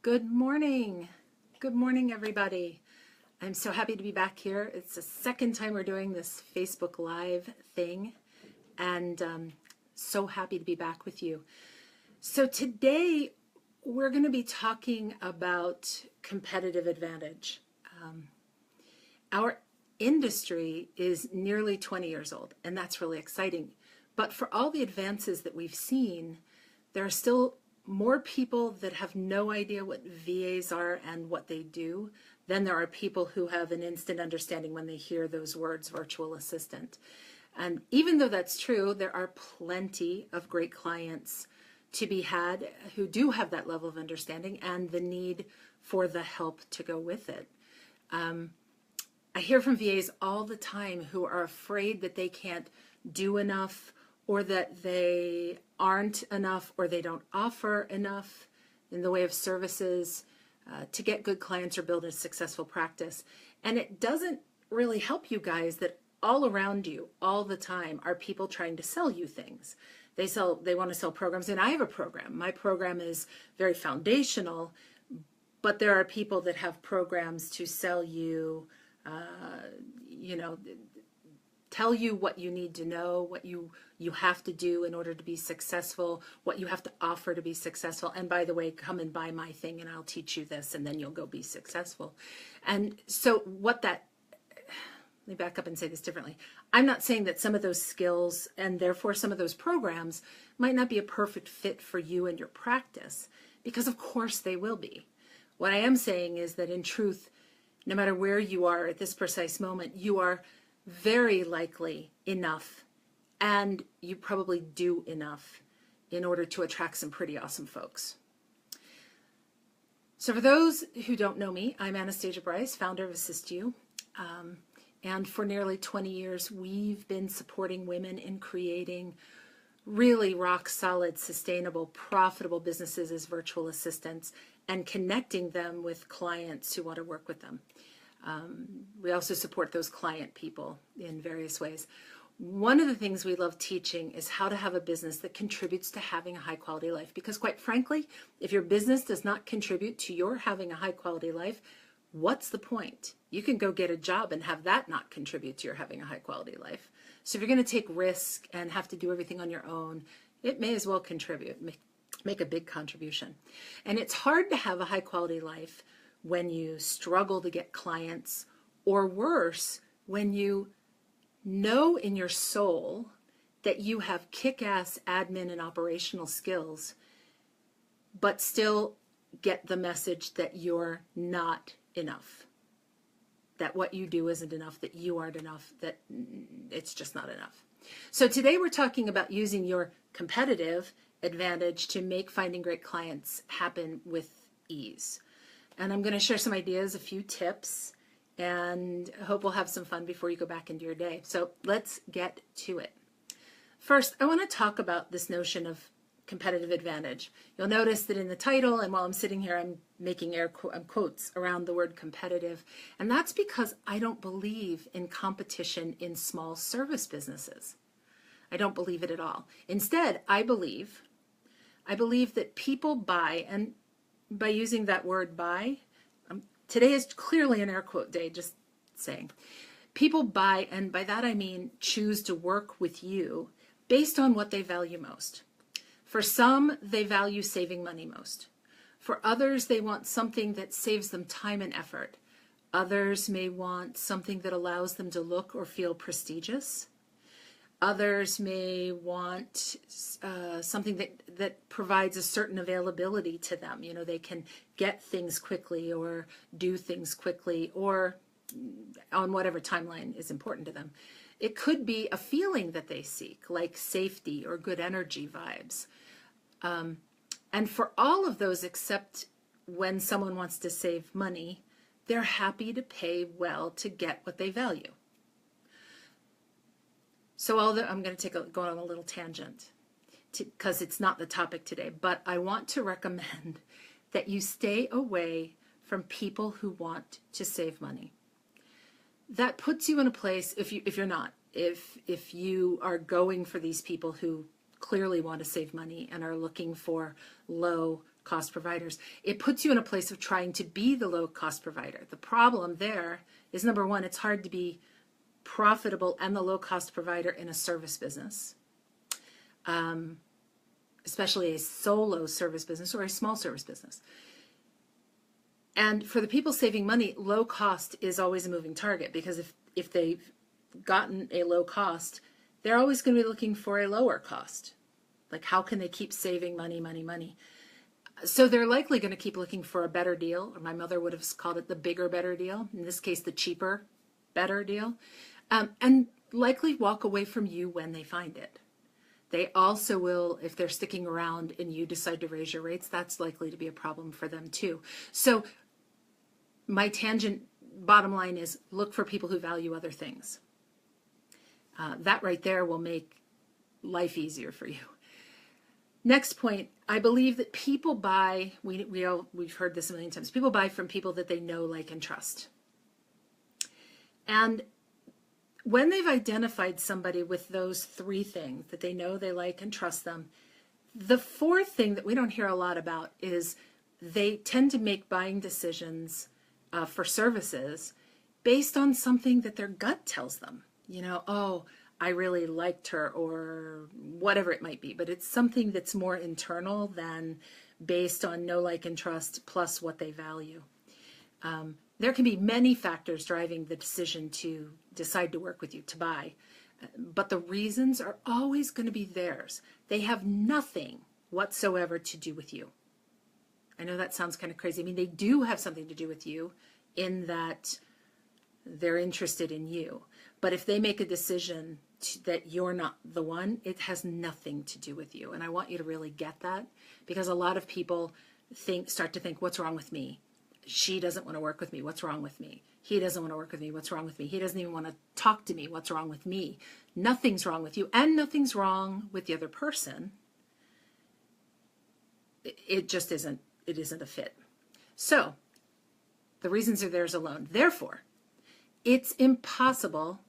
Good morning. Good morning, everybody. I'm so happy to be back here. It's the second time we're doing this Facebook Live thing, and so happy to be back with you. So today we're going to be talking about competitive advantage. Our industry is nearly 20 years old, and that's really exciting. But for all the advances that we've seen, there are still more people that have no idea what VAs are and what they do than there are people who have an instant understanding when they hear those words, virtual assistant. And even though that's true, there are plenty of great clients to be had who do have that level of understanding and the need for the help to go with it. I hear from VAs all the time who are afraid that they can't do enough, or that they aren't enough, or they don't offer enough in the way of services to get good clients or build a successful practice. And it doesn't really help you guys that all around you, all the time, are people trying to sell you things. They want to sell programs, and I have a program. My program is very foundational, but there are people that have programs to sell you, tell you what you need to know, what you have to do in order to be successful, what you have to offer to be successful. And by the way, come and buy my thing and I'll teach you this and then you'll go be successful. And so let me back up and say this differently. I'm not saying that some of those skills and therefore some of those programs might not be a perfect fit for you and your practice, because of course they will be. What I am saying is that in truth, no matter where you are at this precise moment, you are very likely enough, and you probably do enough in order to attract some pretty awesome folks. So for those who don't know me, I'm Anastasia Bryce, founder of AssistU, and for nearly 20 years we've been supporting women in creating really rock solid, sustainable, profitable businesses as virtual assistants and connecting them with clients who want to work with them. We also support those client people in various ways. One of the things we love teaching is how to have a business that contributes to having a high quality life. Because quite frankly, if your business does not contribute to your having a high quality life, what's the point? You can go get a job and have that not contribute to your having a high quality life. So if you're going to take risk and have to do everything on your own, it may as well contribute, make a big contribution. And it's hard to have a high quality life when you struggle to get clients, or worse, when you know in your soul that you have kick-ass admin and operational skills, but still get the message that you're not enough, that what you do isn't enough, that you aren't enough, that it's just not enough. So today we're talking about using your competitive advantage to make finding great clients happen with ease. And I'm going to share some ideas, a few tips, and I hope we'll have some fun before you go back into your day. So let's get to it. First, I want to talk about this notion of competitive advantage. You'll notice that in the title, and while I'm sitting here, I'm making quotes around the word competitive. And that's because I don't believe in competition in small service businesses. I don't believe it at all. Instead, I believe that people buy, and by using that word buy, today is clearly an air quote day, just saying. People buy, and by that I mean choose to work with you based on what they value most. For some, they value saving money most. For others, they want something that saves them time and effort. Others may want something that allows them to look or feel prestigious. Others may want something that provides a certain availability to them. You know, they can get things quickly or do things quickly or on whatever timeline is important to them. It could be a feeling that they seek, like safety or good energy vibes. And for all of those, except when someone wants to save money, they're happy to pay well to get what they value. So I'm going to go on a little tangent because it's not the topic today, but I want to recommend that you stay away from people who want to save money. That puts you in a place, if you are going for these people who clearly want to save money and are looking for low cost providers. It puts you in a place of trying to be the low cost provider. The problem there is, number one, it's hard to be profitable and the low cost provider in a service business, especially a solo service business or a small service business. And for the people saving money, low cost is always a moving target, because if they've gotten a low cost, they're always going to be looking for a lower cost. Like, how can they keep saving money, money, money? So they're likely going to keep looking for a better deal, or my mother would have called it the bigger, better deal. In this case, the cheaper, better deal. And likely walk away from you when they find it. They also will, if they're sticking around and you decide to raise your rates, that's likely to be a problem for them too. So my tangent bottom line is, look for people who value other things. That right there will make life easier for you. Next point, I believe that people buy, we've heard this a million times, people buy from people that they know, like, and trust. And when they've identified somebody with those three things, that they know, they like, and trust them, the fourth thing that we don't hear a lot about is they tend to make buying decisions for services based on something that their gut tells them. You know, oh, I really liked her, or whatever it might be. But it's something that's more internal than based on know, like, and trust plus what they value. There can be many factors driving the decision to decide to work with you, to buy. But the reasons are always going to be theirs. They have nothing whatsoever to do with you. I know that sounds kind of crazy. I mean, they do have something to do with you in that they're interested in you. But if they make a decision that you're not the one, it has nothing to do with you. And I want you to really get that, because a lot of people start to think, what's wrong with me? She doesn't want to work with me. What's wrong with me? He doesn't want to work with me. What's wrong with me? He doesn't even want to talk to me. What's wrong with me? Nothing's wrong with you, and nothing's wrong with the other person. It just isn't. It isn't a fit. So the reasons are theirs alone. Therefore, it's impossible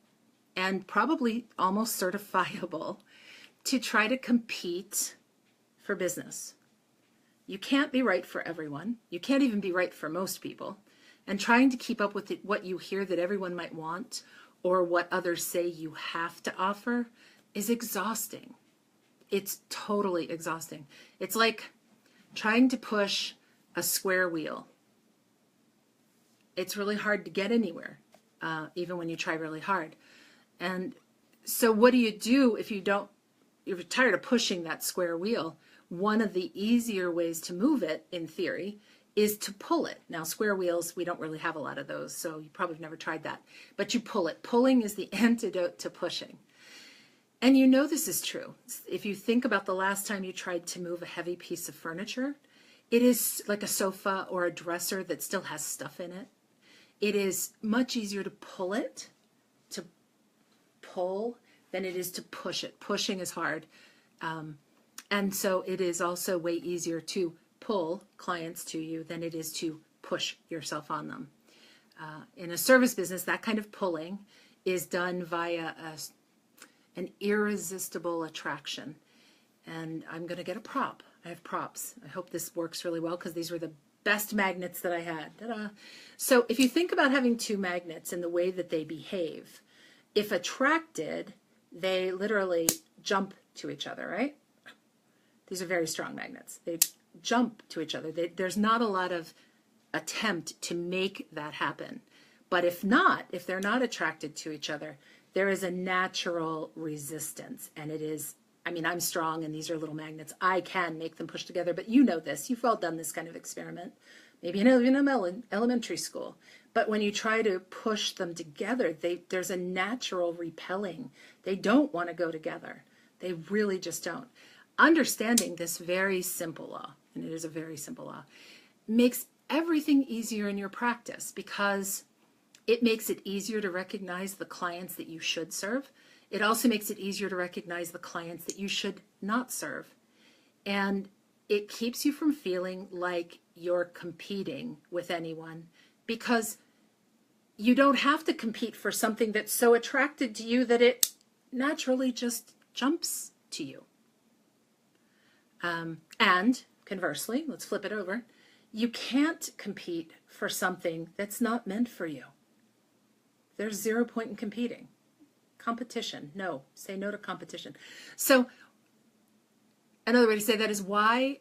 and probably almost certifiable to try to compete for business. You can't be right for everyone. You can't even be right for most people. And trying to keep up with what you hear that everyone might want, or what others say you have to offer, is exhausting. It's totally exhausting. It's like trying to push a square wheel. It's really hard to get anywhere, even when you try really hard. And so what do you do if you're tired of pushing that square wheel? One of the easier ways to move it, in theory, is to pull it. Now, square wheels, we don't really have a lot of those, so you probably have never tried that. But you pull it. Pulling is the antidote to pushing. And you know this is true. If you think about the last time you tried to move a heavy piece of furniture, it is like a sofa or a dresser that still has stuff in it. It is much easier to pull it, than it is to push it. Pushing is hard. And so it is also way easier to pull clients to you than it is to push yourself on them. In a service business, that kind of pulling is done via an irresistible attraction. And I'm going to get a prop. I have props. I hope this works really well, because these were the best magnets that I had. Ta-da. So if you think about having two magnets and the way that they behave, if attracted, they literally jump to each other, right? These are very strong magnets. They jump to each other. There's not a lot of attempt to make that happen. But if they're not attracted to each other, there is a natural resistance. And it is, I mean, I'm strong and these are little magnets. I can make them push together, but you know this. You've all done this kind of experiment, maybe in elementary school. But when you try to push them together, there's a natural repelling. They don't want to go together. They really just don't. Understanding this very simple law, and it is a very simple law, makes everything easier in your practice, because it makes it easier to recognize the clients that you should serve. It also makes it easier to recognize the clients that you should not serve. And it keeps you from feeling like you're competing with anyone, because you don't have to compete for something that's so attracted to you that it naturally just jumps to you. And conversely, let's flip it over. You can't compete for something that's not meant for you. There's 0 point in competing. Competition, no. Say no to competition. So another way to say that is, why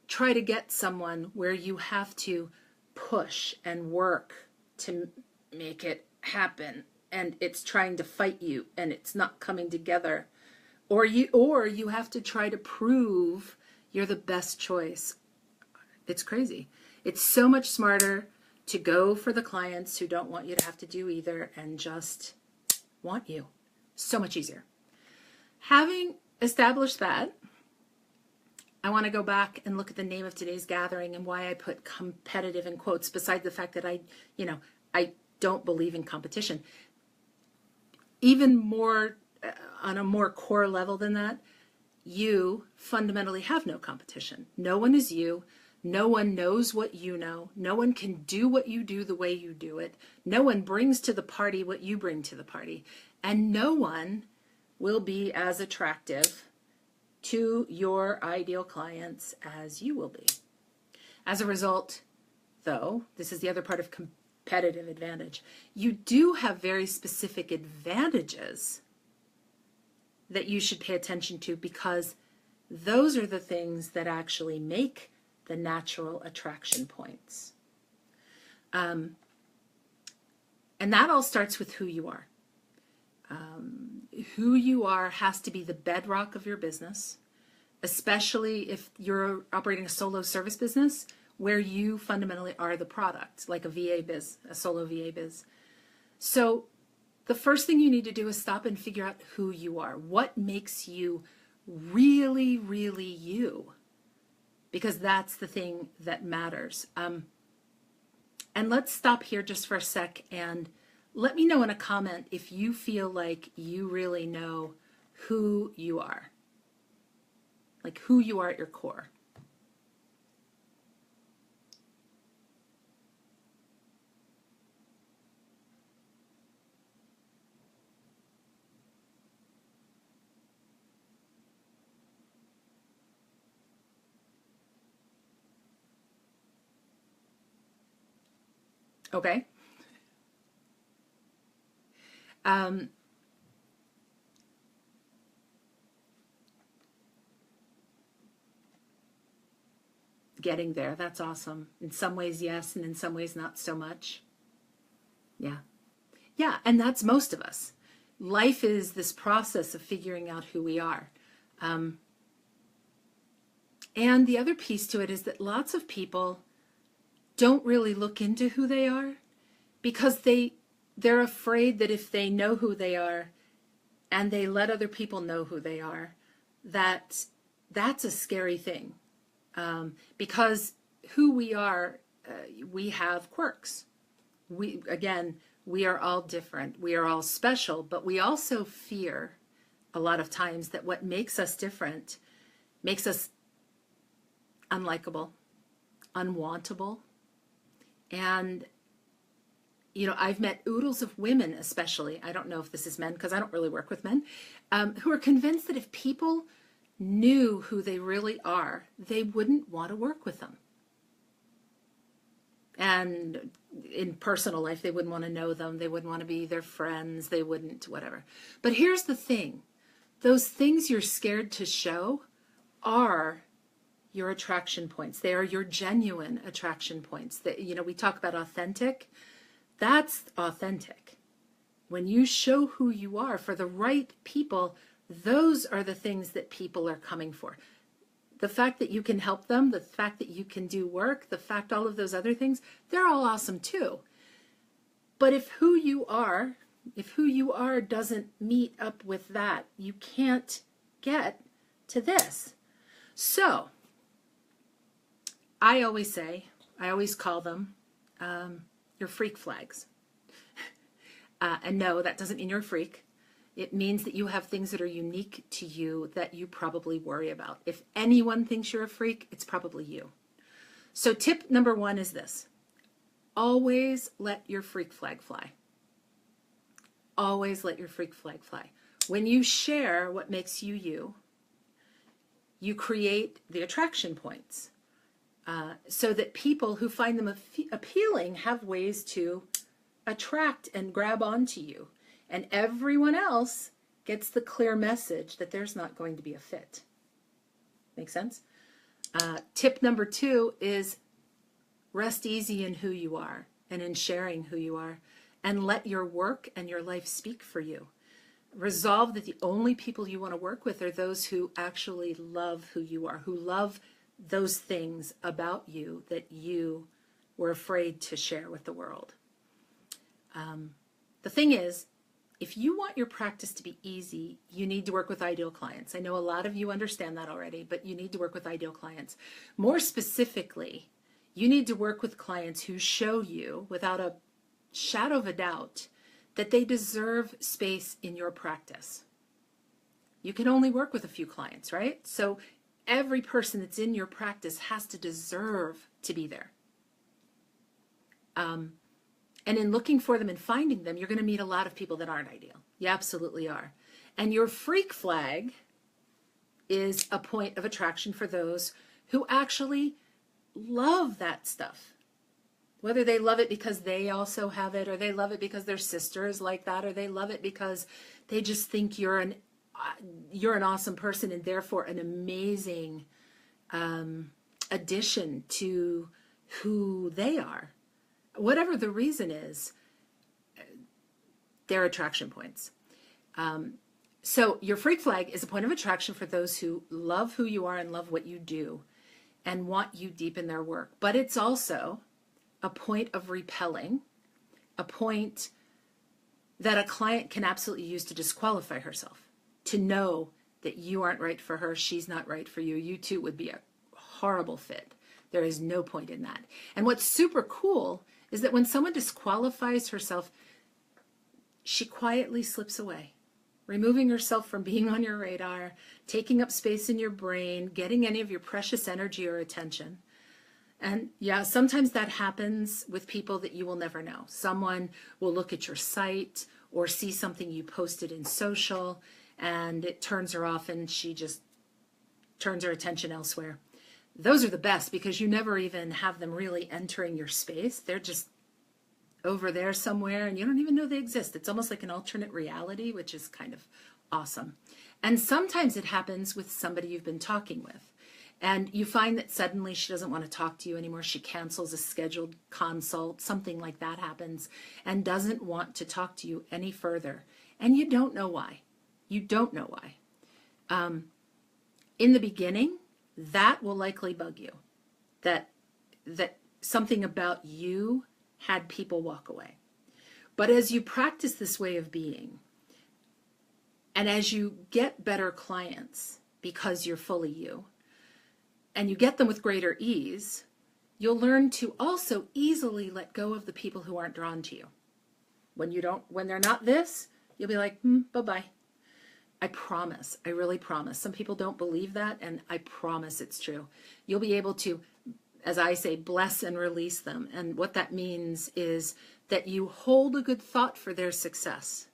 try to get someone where you have to push and work to make it happen, and it's trying to fight you and it's not coming together, or you have to try to prove you're the best choice. It's crazy. It's so much smarter to go for the clients who don't want you to have to do either and just want you. So much easier. Having established that, I want to go back and look at the name of today's gathering and why I put competitive in quotes, besides the fact that I don't believe in competition. Even more, on a more core level than that, you fundamentally have no competition. No one is you. No one knows what you know. No one can do what you do the way you do it. No one brings to the party what you bring to the party. And no one will be as attractive to your ideal clients as you will be. As a result, though, this is the other part of competitive advantage, you do have very specific advantages that you should pay attention to, because those are the things that actually make the natural attraction points. And that all starts with who you are. Who you are has to be the bedrock of your business, especially if you're operating a solo service business where you fundamentally are the product, like a VA biz, a solo VA biz. So the first thing you need to do is stop and figure out who you are. What makes you really, really you? Because that's the thing that matters. And let's stop here just for a sec and let me know in a comment if you feel like you really know who you are. Like who you are at your core. Okay. Getting there, that's awesome. In some ways, yes, and in some ways, not so much. Yeah. Yeah, and that's most of us. Life is this process of figuring out who we are. And the other piece to it is that lots of people don't really look into who they are because they're afraid that if they know who they are and they let other people know who they are, that's a scary thing. Because who we are, we have quirks. We are all different. We are all special, but we also fear a lot of times that what makes us different makes us unlikable, unwantable. And, I've met oodles of women, especially, I don't know if this is men because I don't really work with men, who are convinced that if people knew who they really are, they wouldn't want to work with them. And in personal life, they wouldn't want to know them. They wouldn't want to be their friends. They wouldn't, whatever. But here's the thing. Those things you're scared to show are your attraction points. They are your genuine attraction points. That, we talk about authentic. That's authentic. When you show who you are for the right people, those are the things that people are coming for. The fact that you can help them, the fact that you can do work, the fact all of those other things, they're all awesome too. But if who you are doesn't meet up with that, you can't get to this. So, I always call them your freak flags. And no, that doesn't mean you're a freak. It means that you have things that are unique to you that you probably worry about. If anyone thinks you're a freak, it's probably you. So tip number 1 is this. Always let your freak flag fly. Always let your freak flag fly. When you share what makes you you, you create the attraction points so that people who find them appealing have ways to attract and grab onto you. And everyone else gets the clear message that there's not going to be a fit. Make sense? Tip number 2 is rest easy in who you are and in sharing who you are, and let your work and your life speak for you. Resolve that the only people you want to work with are those who actually love who you are, who love those things about you that you were afraid to share with the world. The thing is, if you want your practice to be easy, you need to work with ideal clients. I know a lot of you understand that already, but you need to work with ideal clients. More specifically, you need to work with clients who show you, without a shadow of a doubt, that they deserve space in your practice. You can only work with a few clients, right? So every person that's in your practice has to deserve to be there. And in looking for them and finding them, you're going to meet a lot of people that aren't ideal. You absolutely are. And your freak flag is a point of attraction for those who actually love that stuff. Whether they love it because they also have it, or they love it because their sister is like that, or they love it because they just think you're an awesome person and therefore an amazing addition to who they are. Whatever the reason is, they're attraction points. So your freak flag is a point of attraction for those who love who you are and love what you do and want you deep in their work. But it's also a point of repelling, a point that a client can absolutely use to disqualify herself, to know that you aren't right for her, she's not right for you. You two would be a horrible fit. There is no point in that. And what's super cool is that when someone disqualifies herself, she quietly slips away, removing herself from being on your radar, taking up space in your brain, getting any of your precious energy or attention. And yeah, sometimes that happens with people that you will never know. Someone will look at your site or see something you posted in social, and it turns her off and she just turns her attention elsewhere. Those are the best because you never even have them really entering your space. They're just over there somewhere and you don't even know they exist. It's almost like an alternate reality, which is kind of awesome. And sometimes it happens with somebody you've been talking with. And you find that suddenly she doesn't want to talk to you anymore. She cancels a scheduled consult. Something like that happens and doesn't want to talk to you any further. And you don't know why. You don't know why. In the beginning, that will likely bug you. That something about you had people walk away. But as you practice this way of being, and as you get better clients because you're fully you, and you get them with greater ease, you'll learn to also easily let go of the people who aren't drawn to you. When they're not this, you'll be like, bye-bye. I promise, I really promise. Some people don't believe that, and I promise it's true. You'll be able to, as I say, bless and release them. And what that means is that you hold a good thought for their success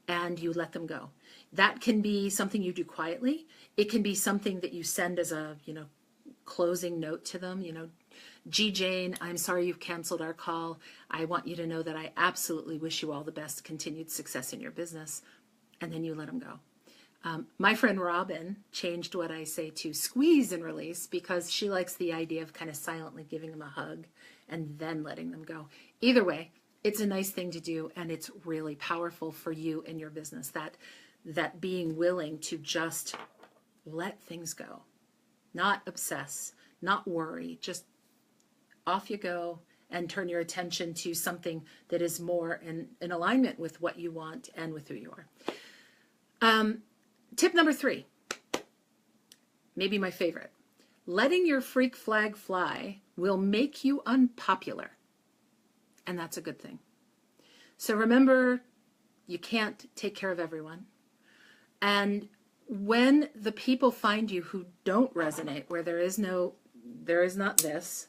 and you let them go. That can be something you do quietly. It can be something that you send as a, closing note to them, G. Jane, I'm sorry you've canceled our call. I want you to know that I absolutely wish you all the best continued success in your business. And then you let them go. My friend Robin changed what I say to squeeze and release because she likes the idea of kind of silently giving them a hug and then letting them go. Either way, it's a nice thing to do, and it's really powerful for you and your business, that being willing to just let things go, not obsess, not worry, just off you go and turn your attention to something that is more in alignment with what you want and with who you are. Tip number 3, maybe my favorite. Letting your freak flag fly will make you unpopular. And that's a good thing. So remember, you can't take care of everyone. And when the people find you who don't resonate, where there is not this,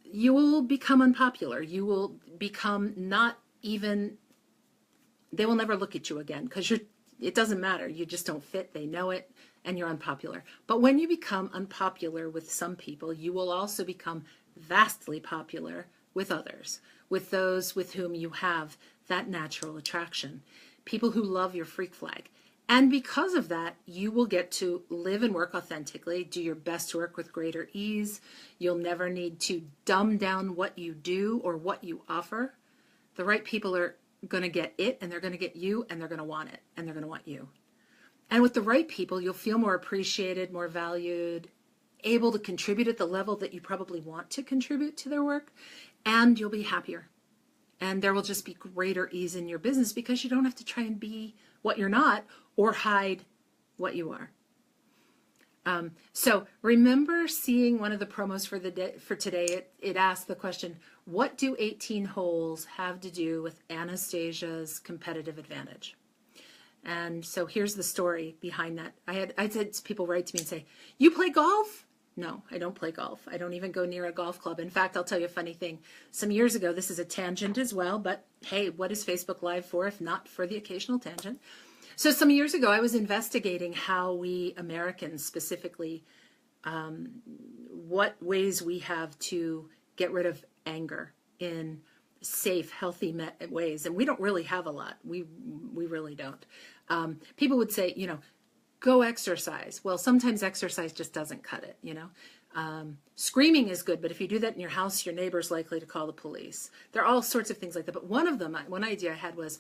you will become unpopular. You will become they will never look at you again because it doesn't matter. You just don't fit. They know it. and you're unpopular. But when you become unpopular with some people, you will also become vastly popular with others, with those with whom you have that natural attraction, people who love your freak flag. And because of that, you will get to live and work authentically, do your best work with greater ease. You'll never need to dumb down what you do or what you offer. The right people are going to get it, and they're going to get you, and they're going to want it, and they're going to want you. And with the right people, you'll feel more appreciated, more valued, able to contribute at the level that you probably want to contribute to their work, and you'll be happier. And there will just be greater ease in your business because you don't have to try and be what you're not or hide what you are. So remember seeing one of the promos for the day, for today, it asked the question, what do 18 holes have to do with Anastasia's competitive advantage? And so here's the story behind that. I had people write to me and say, you play golf? No, I don't play golf. I don't even go near a golf club. In fact, I'll tell you a funny thing. Some years ago, this is a tangent as well, but hey, what is Facebook Live for if not for the occasional tangent? So some years ago, I was investigating how we Americans specifically, what ways we have to get rid of anger in safe, healthy ways. And we don't really have a lot. We really don't. People would say, go exercise. Well, sometimes exercise just doesn't cut it, Screaming is good, but if you do that in your house, your neighbor's likely to call the police. There are all sorts of things like that. But one idea I had was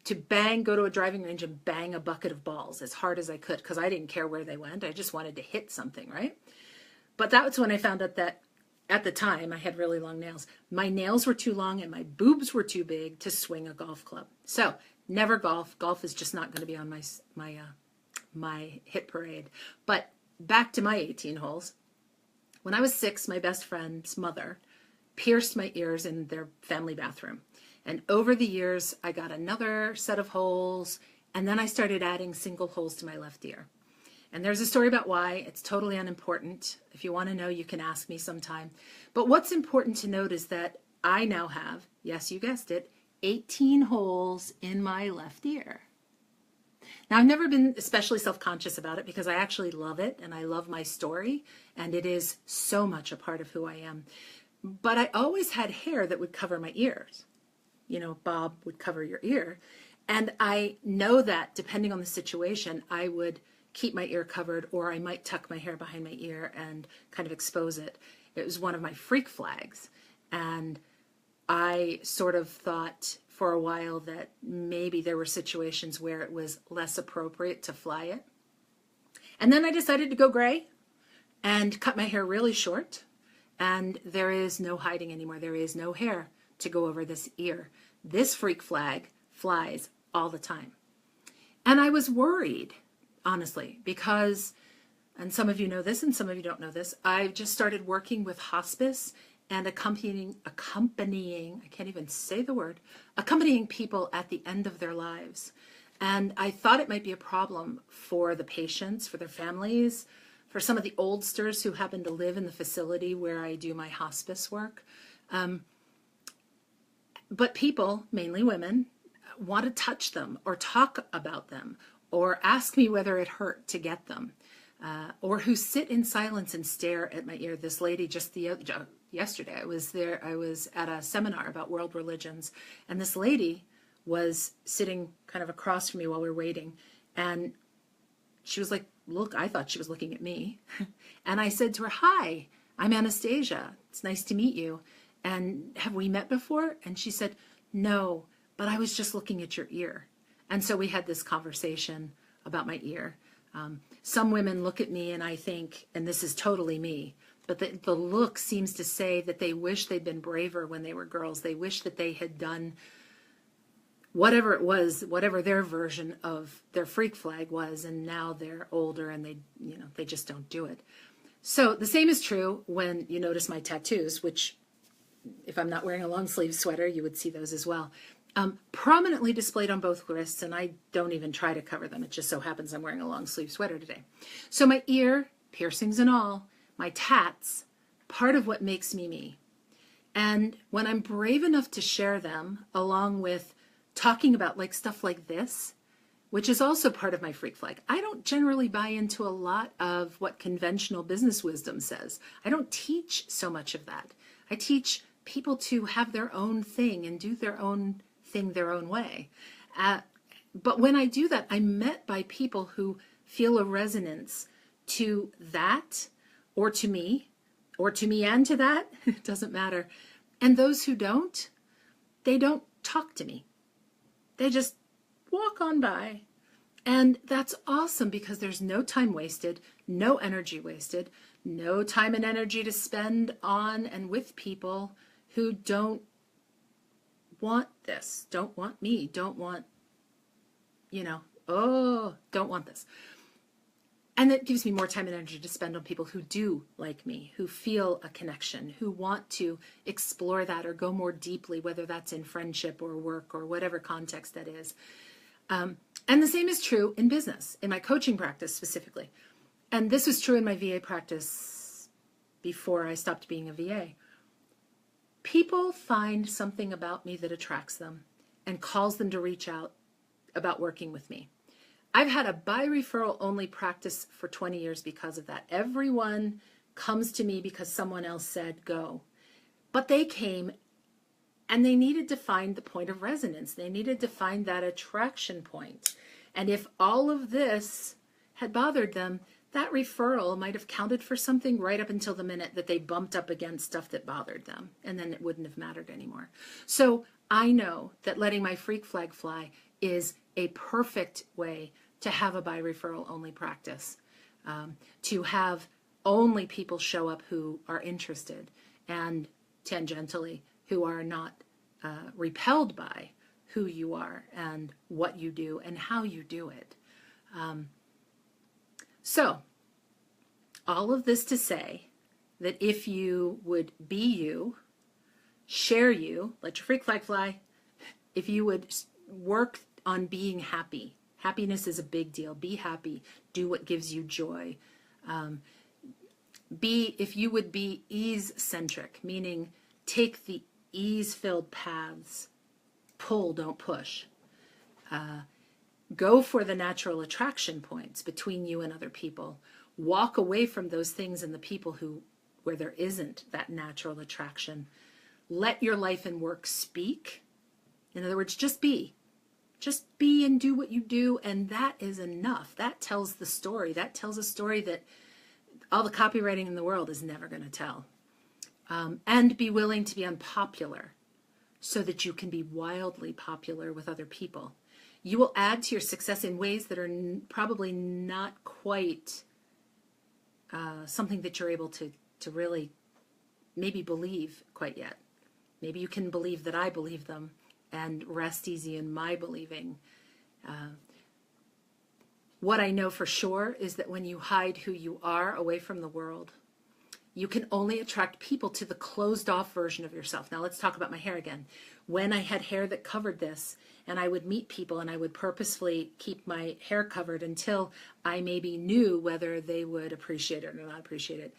to go to a driving range and bang a bucket of balls as hard as I could, because I didn't care where they went. I just wanted to hit something, right? But that was when I found out that at the time I had really long nails. My nails were too long and my boobs were too big to swing a golf club. So never golf. Golf is just not going to be on my hit parade. But back to my 18 holes. When I was 6, my best friend's mother pierced my ears in their family bathroom. And over the years, I got another set of holes, and then I started adding single holes to my left ear. And there's a story about why. It's totally unimportant. If you want to know, you can ask me sometime. But what's important to note is that I now have, yes, you guessed it, 18 holes in my left ear. Now, I've never been especially self-conscious about it because I actually love it and I love my story, and it is so much a part of who I am. But I always had hair that would cover my ears. Bob would cover your ear. And I know that depending on the situation, I would keep my ear covered, or I might tuck my hair behind my ear and kind of expose it. It was one of my freak flags. And I sort of thought for a while that maybe there were situations where it was less appropriate to fly it. And then I decided to go gray and cut my hair really short. And there is no hiding anymore. There is no hair to go over this ear. This freak flag flies all the time. And I was worried, honestly, because, and some of you know this and some of you don't know this, I've just started working with hospice and accompanying, I can't even say the word, accompanying people at the end of their lives. And I thought it might be a problem for the patients, for their families, for some of the oldsters who happen to live in the facility where I do my hospice work. But people, mainly women, want to touch them or talk about them or ask me whether it hurt to get them, or who sit in silence and stare at my ear. This lady just yesterday, I was at a seminar about world religions, and this lady was sitting kind of across from me while we were waiting, and she was like, look, I thought she was looking at me. And I said to her, hi, I'm Anastasia. It's nice to meet you. And have we met before? And she said, no, but I was just looking at your ear. And so we had this conversation about my ear. Some women look at me and I think, and this is totally me, but the look seems to say that they wish they'd been braver when they were girls. They wish that they had done whatever it was, whatever their version of their freak flag was, and now they're older and they just don't do it. So the same is true when you notice my tattoos, which if I'm not wearing a long sleeve sweater, you would see those as well. Prominently displayed on both wrists, and I don't even try to cover them. It just so happens I'm wearing a long sleeve sweater today. So my ear, piercings and all, my tats, part of what makes me me. And when I'm brave enough to share them, along with talking about stuff like this, which is also part of my freak flag. I don't generally buy into a lot of what conventional business wisdom says. I don't teach so much of that. I teach people to have their own thing and do their own thing their own way. But when I do that, I'm met by people who feel a resonance to that, or to me and to that. It doesn't matter. And those who don't, they don't talk to me. They just walk on by. And that's awesome, because there's no time wasted, no energy wasted, no time and energy to spend on and with people who don't want this, don't want me, don't want, don't want this. And it gives me more time and energy to spend on people who do like me, who feel a connection, who want to explore that or go more deeply, whether that's in friendship or work or whatever context that is. And the same is true in business, in my coaching practice specifically. And this was true in my VA practice before I stopped being a VA. People find something about me that attracts them and calls them to reach out about working with me. I've had a by referral only practice for 20 years because of that. Everyone comes to me because someone else said go. But they came and they needed to find the point of resonance. They needed to find that attraction point. And if all of this had bothered them, that referral might have counted for something right up until the minute that they bumped up against stuff that bothered them. And then it wouldn't have mattered anymore. So I know that letting my freak flag fly is a perfect way to have a by referral only practice, to have only people show up who are interested, and tangentially who are not repelled by who you are and what you do and how you do it. So all of this to say that if you would be you, share you, let your freak flag fly, if you would work on being happy. Happiness is a big deal. Be happy. Do what gives you joy. If you would be ease-centric, meaning take the ease-filled paths. Pull, don't push. Go for the natural attraction points between you and other people. Walk away from those things and the people where there isn't that natural attraction. Let your life and work speak. In other words, just be. Just be and do what you do, and that is enough. That tells the story. That tells a story that all the copywriting in the world is never going to tell. And be willing to be unpopular so that you can be wildly popular with other people. You will add to your success in ways that are probably not quite something that you're able to really maybe believe quite yet. Maybe you can believe that I believe them and rest easy in my believing. What I know for sure is that when you hide who you are away from the world, you can only attract people to the closed off version of yourself. Now let's talk about my hair again. When I had hair that covered this, and I would meet people and I would purposefully keep my hair covered until I maybe knew whether they would appreciate it or not appreciate it,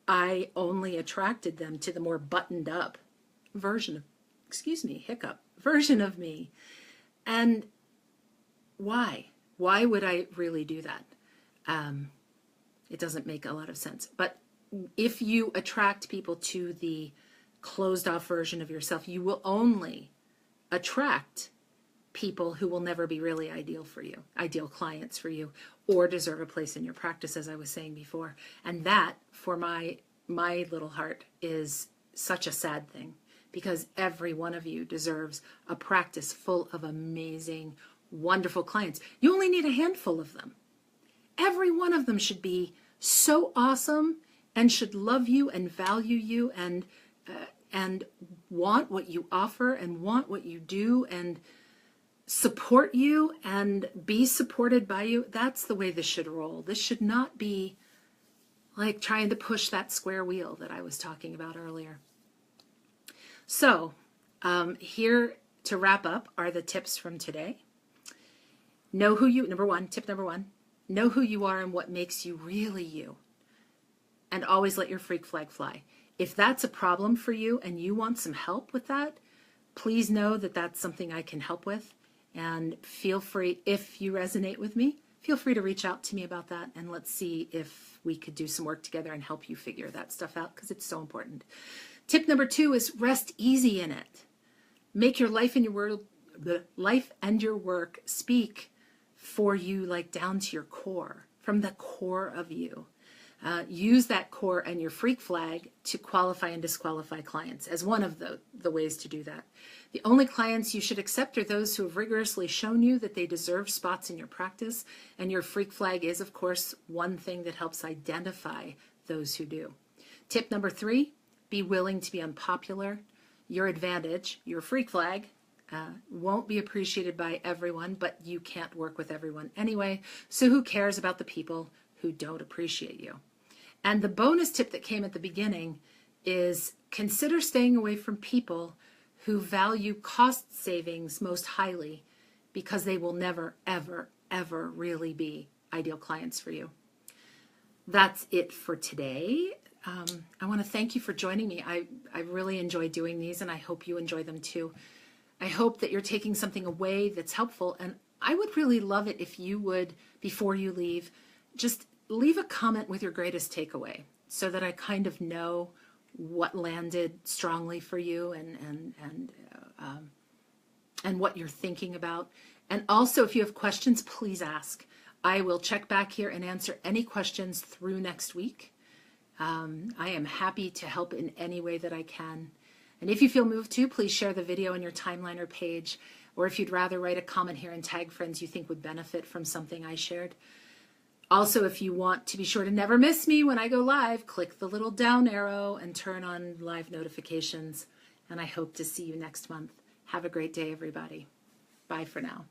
I only attracted them to the more buttoned up version of version of me. And why? Why would I really do that? It doesn't make a lot of sense. But if you attract people to the closed off version of yourself, you will only attract people who will never be really ideal for you, ideal clients for you, or deserve a place in your practice, as I was saying before. And that, for my little heart, is such a sad thing. Because every one of you deserves a practice full of amazing, wonderful clients. You only need a handful of them. Every one of them should be so awesome and should love you and value you and want what you offer and want what you do and support you and be supported by you. That's the way this should roll. This should not be like trying to push that square wheel that I was talking about earlier. So here to wrap up are the tips from today. Tip number one, know who you are and what makes you really you. And always let your freak flag fly. If that's a problem for you and you want some help with that, please know that that's something I can help with. And feel free, if you resonate with me, feel free to reach out to me about that, and let's see if we could do some work together and help you figure that stuff out, because it's so important. Tip number 2 is rest easy in it. Make your life and your work speak for you, like down to your core, from the core of you. Use that core and your freak flag to qualify and disqualify clients as one of the ways to do that. The only clients you should accept are those who have rigorously shown you that they deserve spots in your practice, and your freak flag is, of course, one thing that helps identify those who do. Tip number 3, be willing to be unpopular. Your advantage, your freak flag, won't be appreciated by everyone, but you can't work with everyone anyway, so who cares about the people who don't appreciate you? And the bonus tip that came at the beginning is consider staying away from people who value cost savings most highly, because they will never, ever, ever really be ideal clients for you. That's it for today. I want to thank you for joining me. I really enjoy doing these, and I hope you enjoy them too. I hope that you're taking something away that's helpful, and I would really love it if you would, before you leave, just leave a comment with your greatest takeaway, so that I kind of know what landed strongly for you and what you're thinking about. And also, if you have questions, please ask. I will check back here and answer any questions through next week. I am happy to help in any way that I can. And if you feel moved to, please share the video on your timeline or page, or if you'd rather write a comment here and tag friends you think would benefit from something I shared. Also, if you want to be sure to never miss me when I go live, click the little down arrow and turn on live notifications. And I hope to see you next month. Have a great day, everybody. Bye for now.